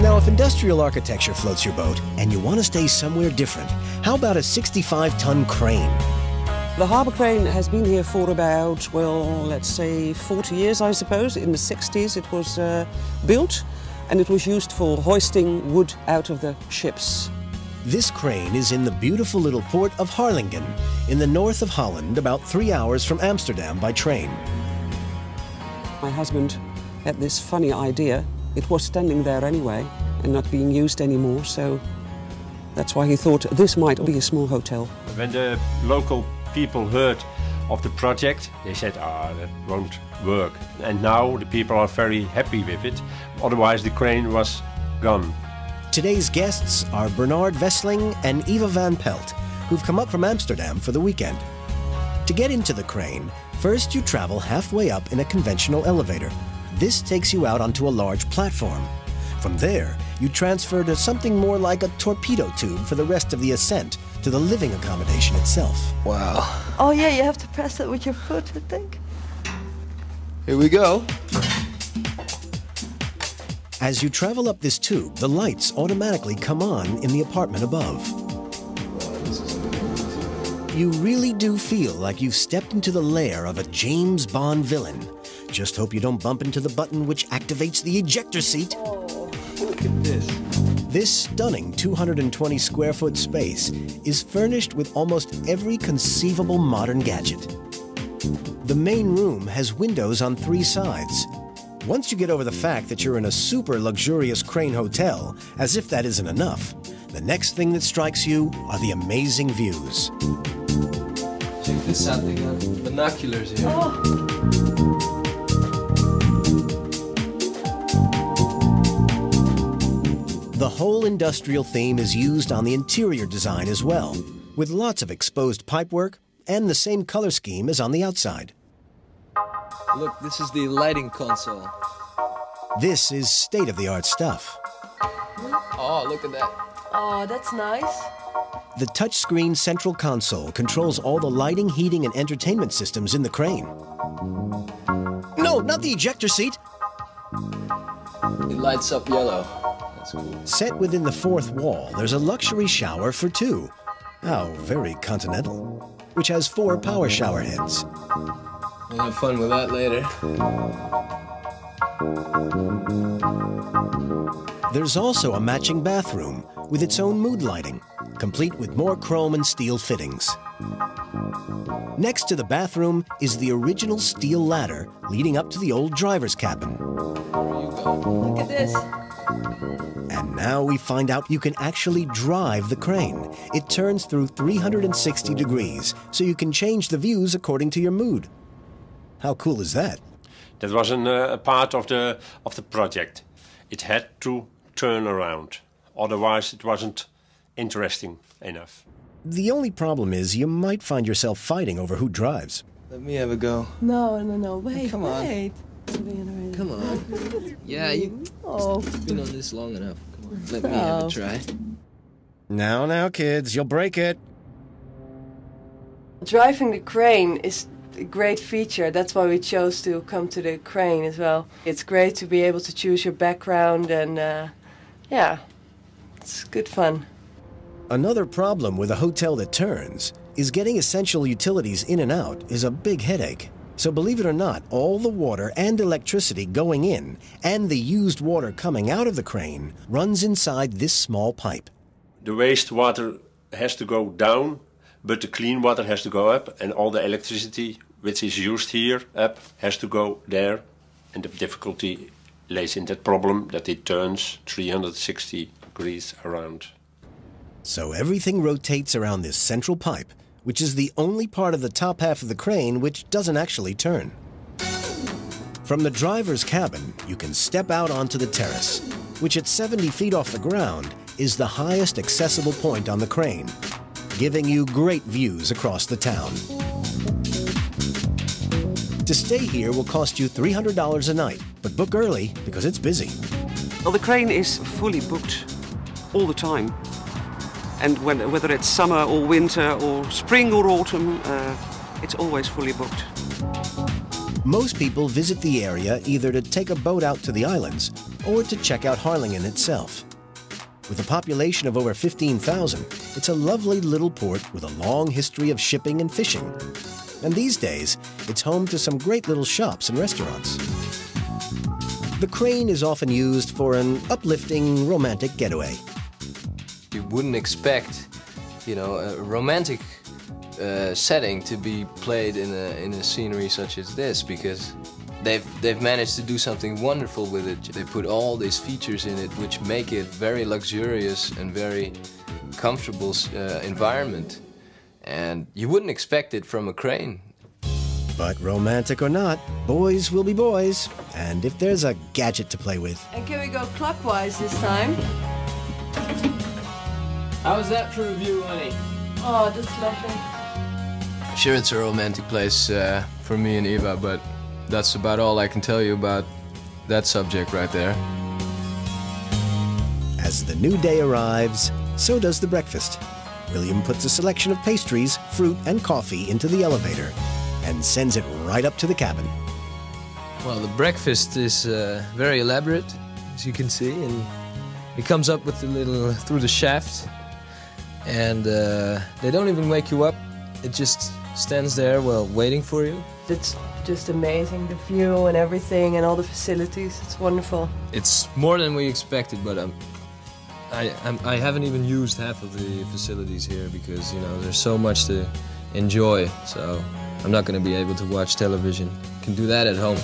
Now, if industrial architecture floats your boat and you want to stay somewhere different, how about a 65-ton crane? The Havenkraan has been here for about, well, let's say 40 years, I suppose. In the 60s it was built, and it was used for hoisting wood out of the ships. This crane is in the beautiful little port of Harlingen, in the north of Holland, about 3 hours from Amsterdam by train. My husband had this funny idea. It was standing there anyway and not being used anymore, so that's why he thought this might be a small hotel. When the local people heard of the project, they said, that won't work. And now the people are very happy with it, otherwise the crane was gone. Today's guests are Bernard Wessling and Eva van Pelt, who've come up from Amsterdam for the weekend. To get into the crane, first you travel halfway up in a conventional elevator. This takes you out onto a large platform. From there, you transfer to something more like a torpedo tube for the rest of the ascent to the living accommodation itself. Wow. Oh yeah, you have to press it with your foot, I think. Here we go. As you travel up this tube, the lights automatically come on in the apartment above. You really do feel like you've stepped into the lair of a James Bond villain. Just hope you don't bump into the button which activates the ejector seat. Oh, look at this. This stunning 220 square foot space is furnished with almost every conceivable modern gadget. The main room has windows on 3 sides. Once you get over the fact that you're in a super luxurious crane hotel, as if that isn't enough, the next thing that strikes you are the amazing views. Check this out, they got binoculars here. Oh. The whole industrial theme is used on the interior design as well, with lots of exposed pipework and the same color scheme as on the outside. Look, this is the lighting console. This is state-of-the-art stuff. Oh, look at that. Oh, that's nice. The touchscreen central console controls all the lighting, heating, and entertainment systems in the crane. No, not the ejector seat! It lights up yellow. That's cool. Set within the 4th wall, there's a luxury shower for 2. How very continental. Which has 4 power shower heads. We'll have fun with that later. There's also a matching bathroom with its own mood lighting, complete with more chrome and steel fittings. Next to the bathroom is the original steel ladder leading up to the old driver's cabin. Look at this. And now we find out you can actually drive the crane. It turns through 360 degrees, so you can change the views according to your mood. How cool is that? That was a part of the project. It had to turn around, otherwise it wasn't interesting enough. The only problem is you might find yourself fighting over who drives. Let me have a go. No, wait, Come on. wait. Come on. Yeah, you've been on this long enough. Come on, let me have a try. Now, kids, you'll break it. Driving the crane is a great feature. That's why we chose to come to the crane as well. It's great to be able to choose your background and yeah, it's good fun. Another problem with a hotel that turns is getting essential utilities in and out is a big headache. So believe it or not, all the water and electricity going in and the used water coming out of the crane runs inside this small pipe. The wastewater has to go down, but the clean water has to go up, and all the electricity which is used here up has to go there. And the difficulty lays in that problem that it turns 360 degrees around. So everything rotates around this central pipe, which is the only part of the top half of the crane which doesn't actually turn. From the driver's cabin, you can step out onto the terrace, which at 70 feet off the ground is the highest accessible point on the crane, giving you great views across the town. To stay here will cost you $300 a night, but book early because it's busy. Well, the crane is fully booked all the time. And whether it's summer or winter or spring or autumn, it's always fully booked. Most people visit the area either to take a boat out to the islands or to check out Harlingen itself. With a population of over 15,000, it's a lovely little port with a long history of shipping and fishing. And these days, it's home to some great little shops and restaurants. The crane is often used for an uplifting, romantic getaway. You wouldn't expect, you know, a romantic setting to be played in a scenery such as this, because they've managed to do something wonderful with it. They put all these features in it which make it very luxurious and very comfortable environment. And you wouldn't expect it from a crane. But romantic or not, boys will be boys. And if there's a gadget to play with... And can we go clockwise this time? How was that for a view, honey? Oh, that's lovely. Sure, it's a romantic place for me and Eva, but that's about all I can tell you about that subject right there. As the new day arrives, so does the breakfast. William puts a selection of pastries, fruit, and coffee into the elevator and sends it right up to the cabin. Well, the breakfast is very elaborate, as you can see, and it comes up with a little through the shaft, and they don't even wake you up. It just stands there, well, waiting for you. It's just amazing, the view and everything and all the facilities. It's wonderful. It's more than we expected, but I haven't even used half of the facilities here because, you know, there's so much to enjoy. So I'm not going to be able to watch television. I can do that at home.